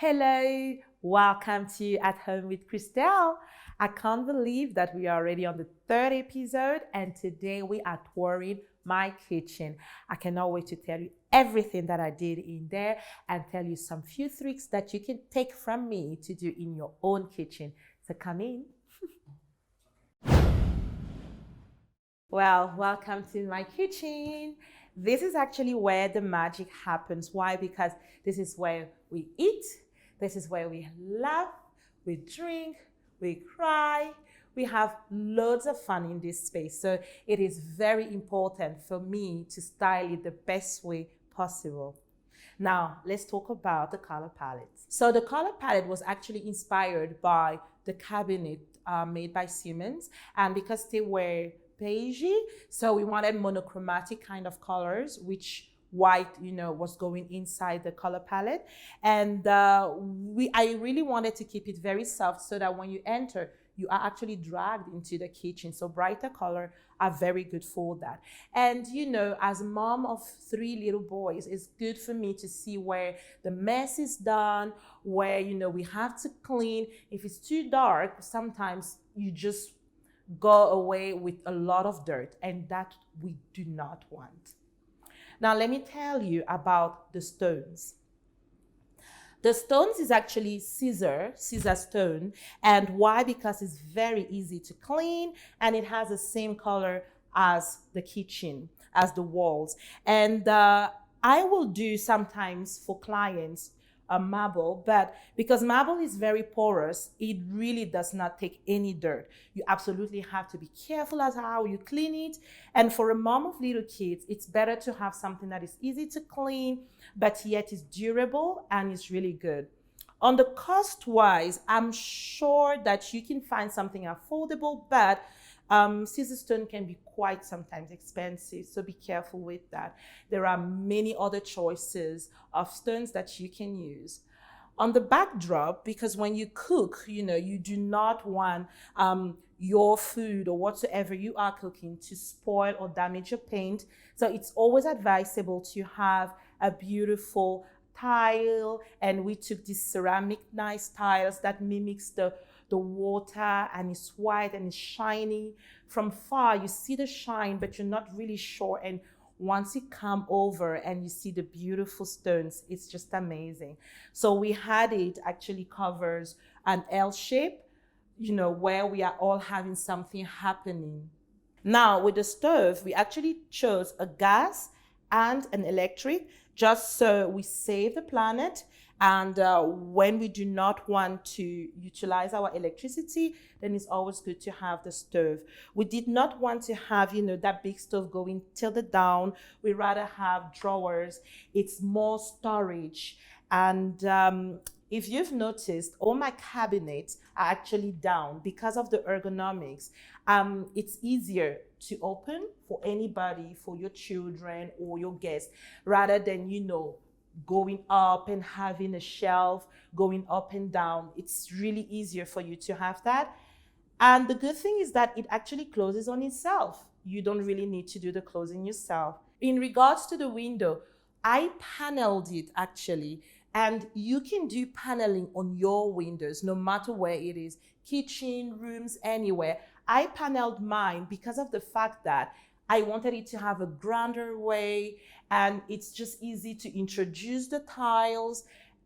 Hello, welcome to At Home with Christelle. I can't believe that we are already on the third episode, and today we are touring my kitchen. I cannot wait to tell you everything that I did in there and tell you some few tricks that you can take from me to do in your own kitchen. So come in. Well, welcome to my kitchen. This is actually where the magic happens. Why? Because this is where we eat, this is where we laugh, we drink, we cry, we have loads of fun in this space. So it is very important for me to style it the best way possible. Now, let's talk about the color palette. So the color palette was actually inspired by the cabinet made by Siemens, and because they were beigey, so we wanted monochromatic kind of colors, which white, was going inside the color palette. And I really wanted to keep it very soft so that when you enter, you are actually dragged into the kitchen. So brighter color are very good for that. And as a mom of 3 little boys, it's good for me to see where the mess is done, where we have to clean. If it's too dark, sometimes you just go away with a lot of dirt, and that we do not want. Now let me tell you about the stones. The stones is actually scissor stone. And why? Because it's very easy to clean and it has the same color as the kitchen, as the walls. And I will do sometimes for clients a marble, but because marble is very porous, it really does not take any dirt. You absolutely have to be careful as how you clean it. And for a mom of little kids, it's better to have something that is easy to clean, but yet is durable and is really good. On the cost wise, I'm sure that you can find something affordable, but scissor stone can be quite sometimes expensive, so be careful with that. There are many other choices of stones that you can use. On the backdrop, because when you cook, you do not want your food or whatsoever you are cooking to spoil or damage your paint. So it's always advisable to have a beautiful tile, and we took these ceramic nice tiles that mimics the water, and it's white and it's shiny. From far you see the shine, but you're not really sure, and once you come over and you see the beautiful stones, it's just amazing. So we had it actually covers an L shape, where we are all having something happening. Now with the stove, we actually chose a gas and an electric, just so we save the planet. And when we do not want to utilize our electricity, then it's always good to have the stove. We did not want to have, that big stove going tilted down. We rather have drawers. It's more storage. And if you've noticed, all my cabinets are actually down because of the ergonomics. It's easier to open for anybody, for your children or your guests, rather than, going up and having a shelf, going up and down. It's really easier for you to have that. And the good thing is that it actually closes on itself. You don't really need to do the closing yourself. In regards to the window, I paneled it actually. And you can do paneling on your windows, no matter where it is, kitchen, rooms, anywhere. I paneled mine because of the fact that I wanted it to have a grander way, and it's just easy to introduce the tiles.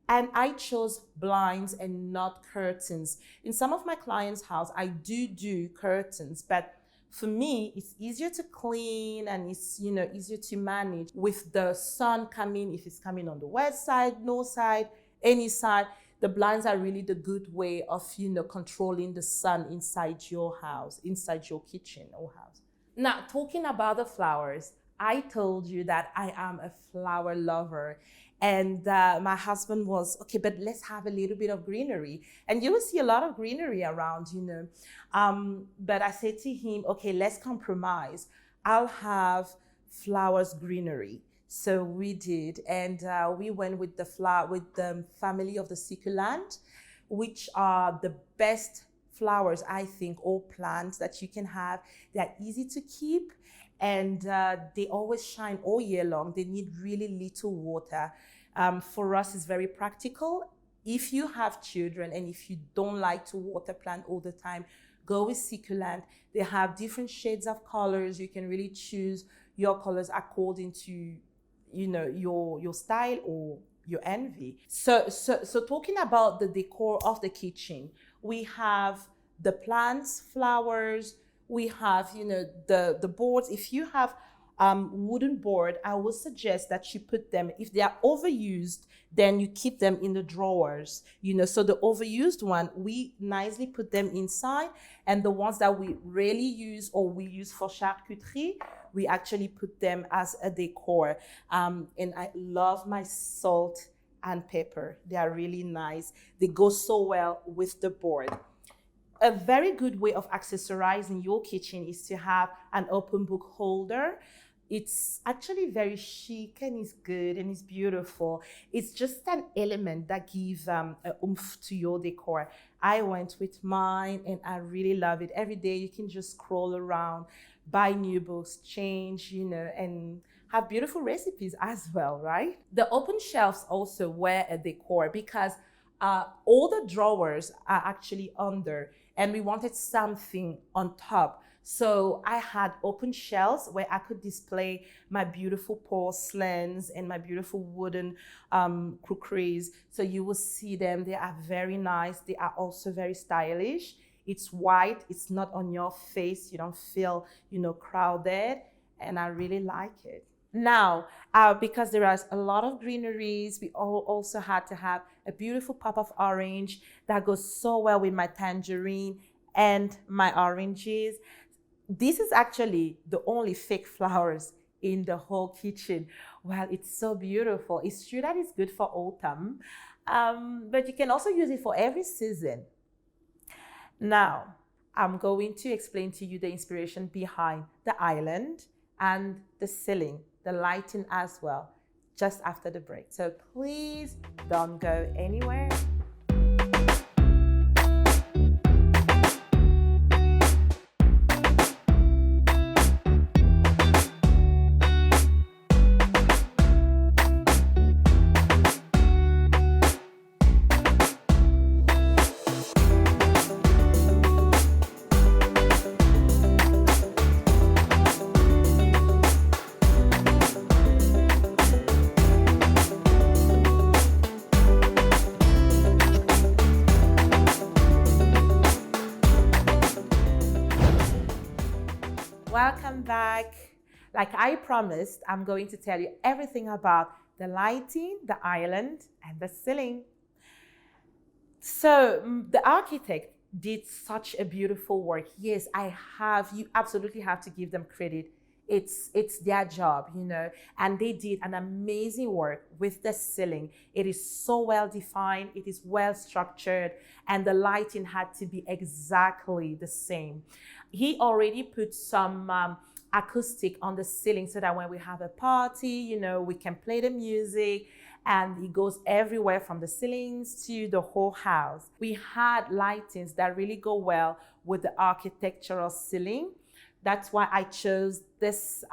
And I chose blinds and not curtains. In some of my clients' house, I do curtains, but for me, it's easier to clean and it's, easier to manage with the sun coming, if it's coming on the west side, north side, any side. The blinds are really the good way of, controlling the sun inside your house, inside your kitchen or house. Now, talking about the flowers, I told you that I am a flower lover. And my husband was, okay, but let's have a little bit of greenery. And you will see a lot of greenery around, But I said to him, okay, let's compromise. I'll have flowers greenery. So we did. And we went with the family of the succulent, which are the best flowers, I think, or plants that you can have. They're easy to keep, and they always shine all year long. They need really little water. For us, it's very practical. if you have children and if you don't like to water plant all the time, go with succulent. They have different shades of colors. You can really choose your colors according to, your style or your envy. So talking about the decor of the kitchen, we have the plants, flowers, we have, the boards. If you have wooden board, I would suggest that you put them, if they are overused, then you keep them in the drawers, so the overused one, we nicely put them inside, and the ones that we rarely use or we use for charcuterie, we actually put them as a decor. And I love my salt and pepper. They are really nice. They go so well with the board. A very good way of accessorizing your kitchen is to have an open book holder. It's actually very chic and it's good and it's beautiful. It's just an element that gives a oomph to your decor. I went with mine and I really love it. Every day you can just scroll around, buy new books, change, and have beautiful recipes as well, right? The open shelves also were a decor because all the drawers are actually under, and we wanted something on top. So I had open shelves where I could display my beautiful porcelains and my beautiful wooden crockeries. So you will see them. They are very nice. They are also very stylish. It's white. It's not on your face. You don't feel, crowded. And I really like it. Now, because there are a lot of greeneries, we also had to have a beautiful pop of orange that goes so well with my tangerine and my oranges. This is actually the only fake flowers in the whole kitchen. Well, it's so beautiful. It's true that it's good for autumn, but you can also use it for every season. Now, I'm going to explain to you the inspiration behind the island and the ceiling, the lighting as well, just after the break. So please don't go anywhere. Welcome back. Like I promised, I'm going to tell you everything about the lighting, the island, and the ceiling. So the architect did such a beautiful work. Yes, you absolutely have to give them credit. It's their job, and they did an amazing work with the ceiling. It is so well defined, it is well structured, and the lighting had to be exactly the same. He already put some acoustic on the ceiling so that when we have a party, we can play the music, and it goes everywhere from the ceilings to the whole house. We had lightings that really go well with the architectural ceiling. That's why I chose this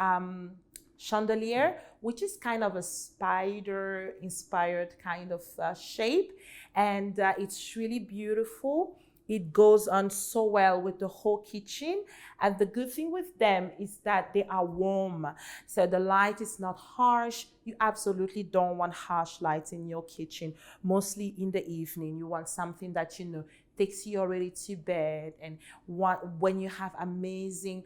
chandelier, which is kind of a spider-inspired kind of shape. And it's really beautiful. It goes on so well with the whole kitchen. And the good thing with them is that they are warm. So the light is not harsh. You absolutely don't want harsh lights in your kitchen, mostly in the evening. You want something that, takes you already to bed. And when you have amazing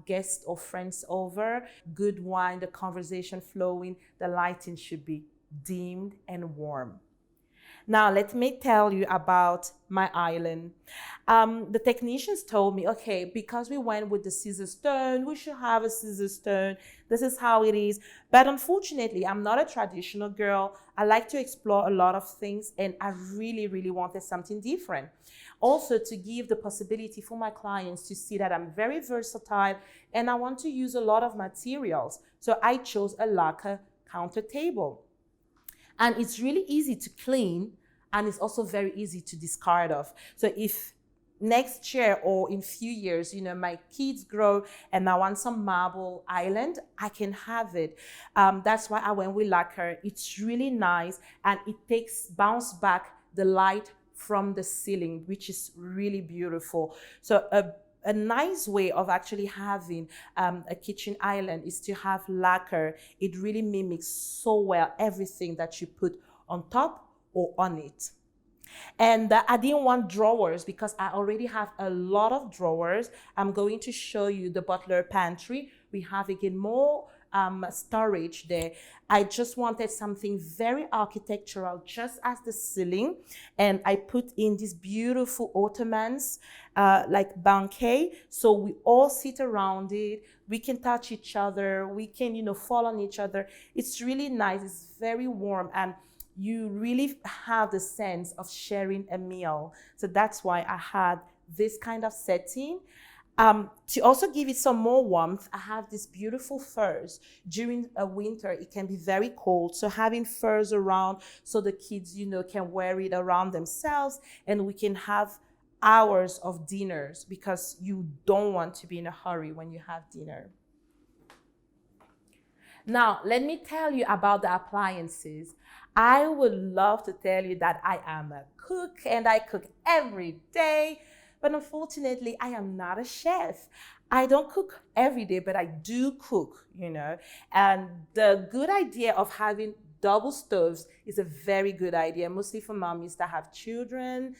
guests or friends over, good wine, the conversation flowing, the lighting should be dimmed and warm. Now, let me tell you about my island. The technicians told me, okay, because we went with the scissor stone, we should have a scissor stone. This is how it is. But unfortunately, I'm not a traditional girl. I like to explore a lot of things, and I really, really wanted something different. Also, to give the possibility for my clients to see that I'm very versatile, and I want to use a lot of materials. So I chose a lacquer counter table. And it's really easy to clean, and it's also very easy to discard of. So if next year or in few years, my kids grow and I want some marble island, I can have it. That's why I went with lacquer. It's really nice, and it takes bounce back the light from the ceiling, which is really beautiful. So a nice way of actually having a kitchen island is to have lacquer. It really mimics so well everything that you put on top or on it. And I didn't want drawers because I already have a lot of drawers. I'm going to show you the Butler pantry. We have again more storage there. I just wanted something very architectural, just as the ceiling. And I put in these beautiful ottomans, like banquet. So we all sit around it. We can touch each other. We can, fall on each other. It's really nice. It's very warm. And you really have the sense of sharing a meal. So that's why I had this kind of setting. To also give it some more warmth, I have this beautiful furs. During a winter, it can be very cold. So having furs around so the kids, can wear it around themselves, and we can have hours of dinners because you don't want to be in a hurry when you have dinner. Now, let me tell you about the appliances. I would love to tell you that I am a cook and I cook every day, but unfortunately, I am not a chef. I don't cook every day, but I do cook, And the good idea of having double stoves is a very good idea, mostly for mommies that have children.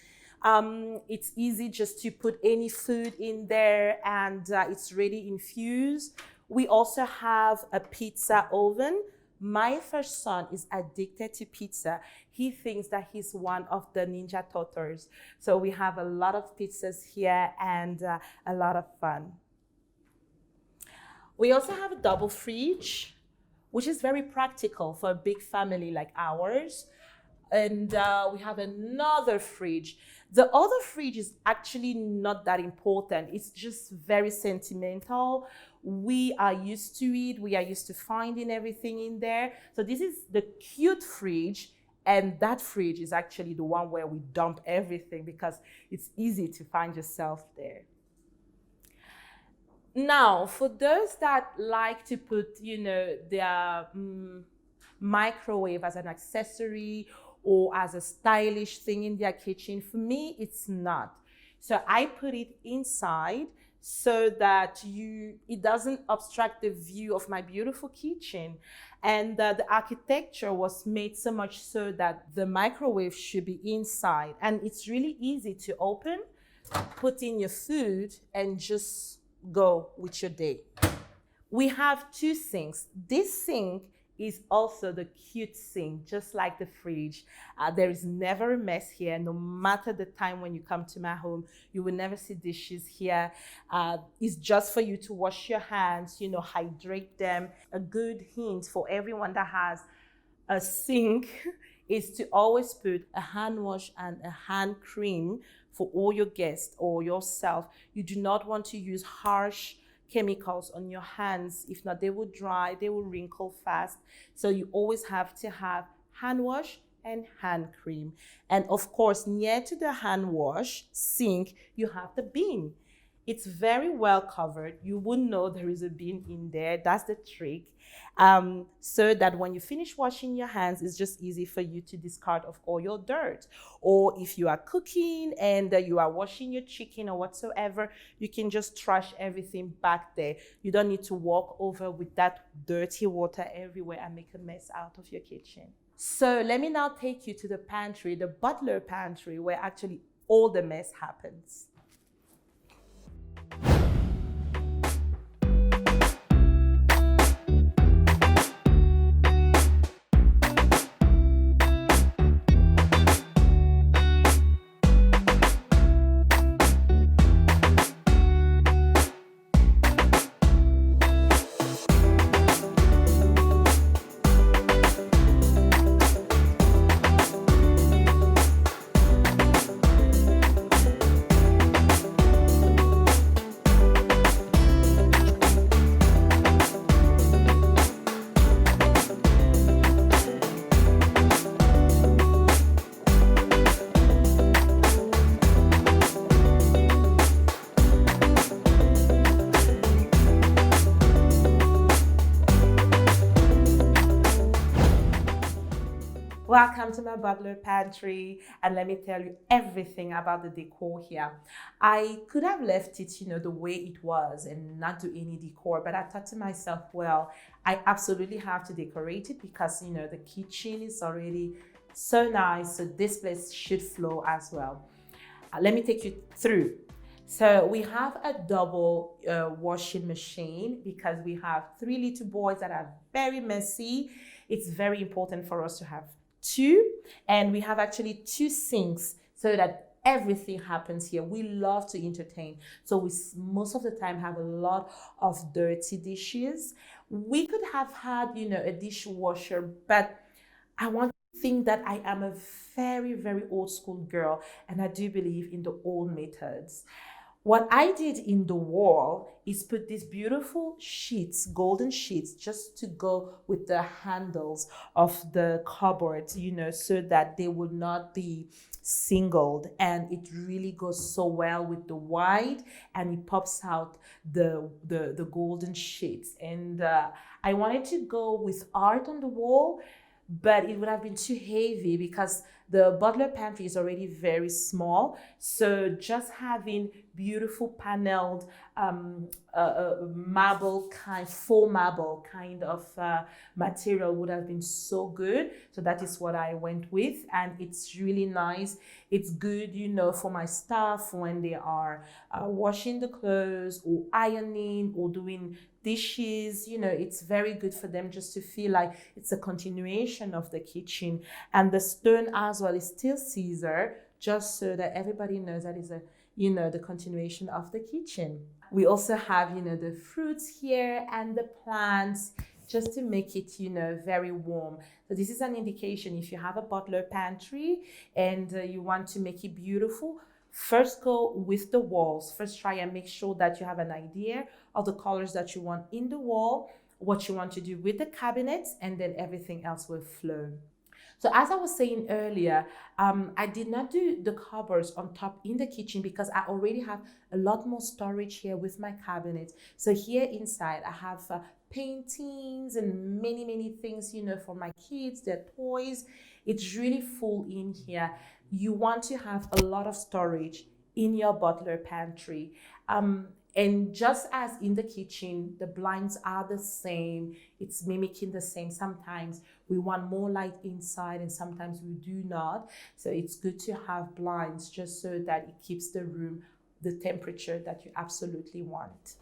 It's easy just to put any food in there and it's ready infused. We also have a pizza oven. My first son is addicted to pizza. He thinks that he's one of the Ninja Turtles. So we have a lot of pizzas here and a lot of fun. We also have a double fridge, which is very practical for a big family like ours. And we have another fridge. The other fridge is actually not that important. It's just very sentimental. We are used to it. We are used to finding everything in there. So this is the cute fridge. And that fridge is actually the one where we dump everything because it's easy to find yourself there. Now, for those that like to put, their microwave as an accessory or as a stylish thing in their kitchen, for me, it's not. So I put it inside so that it doesn't obstruct the view of my beautiful kitchen. And the architecture was made so much so that the microwave should be inside. And it's really easy to open, put in your food, and just go with your day. We have two sinks. This sink is also the cute sink, just like the fridge. There is never a mess here. No matter the time when you come to my home, you will never see dishes here. It's just for you to wash your hands, hydrate them. A good hint for everyone that has a sink is to always put a hand wash and a hand cream for all your guests or yourself. You do not want to use harsh chemicals on your hands. If not, they will dry, they will wrinkle fast. So you always have to have hand wash and hand cream. And of course, near to the hand wash sink, you have the bin. It's very well covered. You wouldn't know there is a bin in there. That's the trick. So that when you finish washing your hands, it's just easy for you to discard of all your dirt. Or if you are cooking and you are washing your chicken or whatsoever, you can just trash everything back there. You don't need to walk over with that dirty water everywhere and make a mess out of your kitchen. So let me now take you to the pantry, the Butler pantry, where actually all the mess happens. Welcome to my Butler pantry, and let me tell you everything about the decor here. I could have left it, the way it was and not do any decor, but I thought to myself, well, I absolutely have to decorate it because, the kitchen is already so nice, so this place should flow as well. Let me take you through. So we have a double washing machine because we have 3 little boys that are very messy. It's very important for us to have 2, and we have actually 2 sinks so that everything happens here. We love to entertain, so we most of the time have a lot of dirty dishes. We could have had, a dishwasher, but I want to think that I am a very, very old school girl, and I do believe in the old methods. What I did in the wall is put these beautiful sheets, golden sheets, just to go with the handles of the cupboards, so that they would not be singled, and it really goes so well with the white, and it pops out the golden sheets. And I wanted to go with art on the wall, but it would have been too heavy because the Butler pantry is already very small. So just having beautiful paneled marble kind, faux marble kind of material would have been so good. So that is what I went with, and it's really nice. It's good, for my staff when they are washing the clothes or ironing or doing dishes. It's very good for them just to feel like it's a continuation of the kitchen. And the stone as well is still Caesar, just so that everybody knows that is the continuation of the kitchen. We also have, the fruits here and the plants, just to make it, very warm. So this is an indication if you have a Butler pantry and you want to make it beautiful. First go with the walls. First try and make sure that you have an idea of the colors that you want in the wall, what you want to do with the cabinets, and then everything else will flow. So as I was saying earlier, I did not do the cupboards on top in the kitchen because I already have a lot more storage here with my cabinets. So here inside I have paintings and many things, for my kids, their toys. It's really full in here. You want to have a lot of storage in your Butler pantry. And just as in the kitchen, the blinds are the same. It's mimicking the same. Sometimes we want more light inside and sometimes we do not. So it's good to have blinds just so that it keeps the room the temperature that you absolutely want.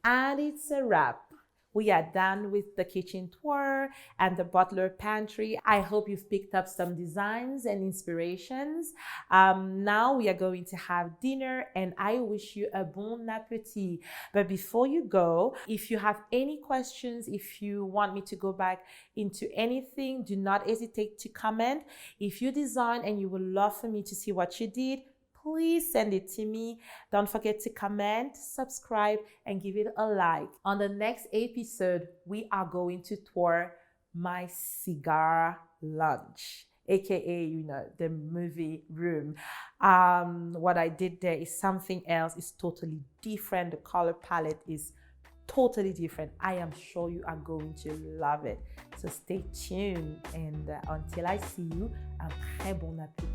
And it's a wrap. We are done with the kitchen tour and the Butler pantry. I hope you've picked up some designs and inspirations. Now we are going to have dinner and I wish you a bon appetit. But before you go, if you have any questions, if you want me to go back into anything, do not hesitate to comment. If you design and you would love for me to see what you did, please send it to me. Don't forget to comment, subscribe, and give it a like. On the next episode, we are going to tour my cigar lounge, aka, the movie room. What I did there is something else. It's totally different. The color palette is totally different. I am sure you are going to love it. So stay tuned, and until I see you, un très bon appétit.